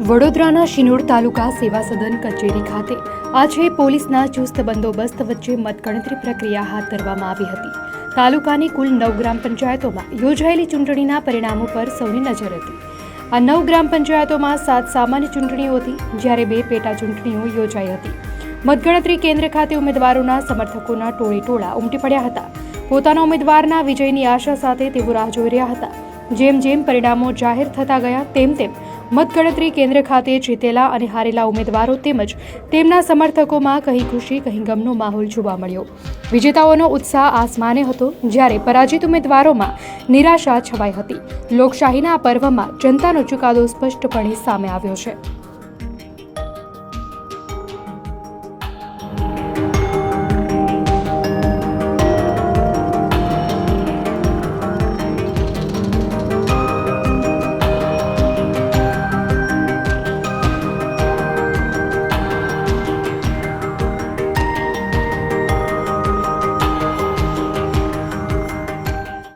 વડોદરાના શિનોર તાલુકા સેવા સદન કચેરી ખાતે આજે પોલીસના ચુસ્ત બંદોબસ્ત વચ્ચે મતગણતરી પ્રક્રિયા હાથ ધરવામાં આવી હતી। તાલુકાની કુલ 9 ગ્રામ પંચાયતોમાં યોજાયેલી ચૂંટણીના પરિણામો પર સૌની નજર હતી। આ 9 ગ્રામ પંચાયતોમાં 7 સામાન્ય ચૂંટણીઓ હતી, જ્યારે 2 પેટા ચૂંટણીઓ યોજાઈ હતી। મતગણતરી કેન્દ્ર ખાતે ઉમેદવારોના સમર્થકોના ટોળેટોળા ઉમટી પડ્યા હતા। પોતાના ઉમેદવારના વિજયની આશા સાથે તેઓ રાહ જોઈ રહ્યા હતા। જેમ જેમ પરિણામો જાહેર થતા ગયા તેમ મતગણતરી કેન્દ્ર ખાતે જીતેલા અને હારેલા ઉમેદવારો તેમજ તેમના સમર્થકોમાં કહી ખુશી કહી ગમનો માહોલ જોવા મળ્યો। વિજેતાઓનો ઉત્સાહ આસમાને હતો, જ્યારે પરાજિત ઉમેદવારોમાં નિરાશા છવાઈ હતી। લોકશાહીના આ પર્વમાં જનતાનો ચુકાદો સ્પષ્ટપણે સામે આવ્યો છે।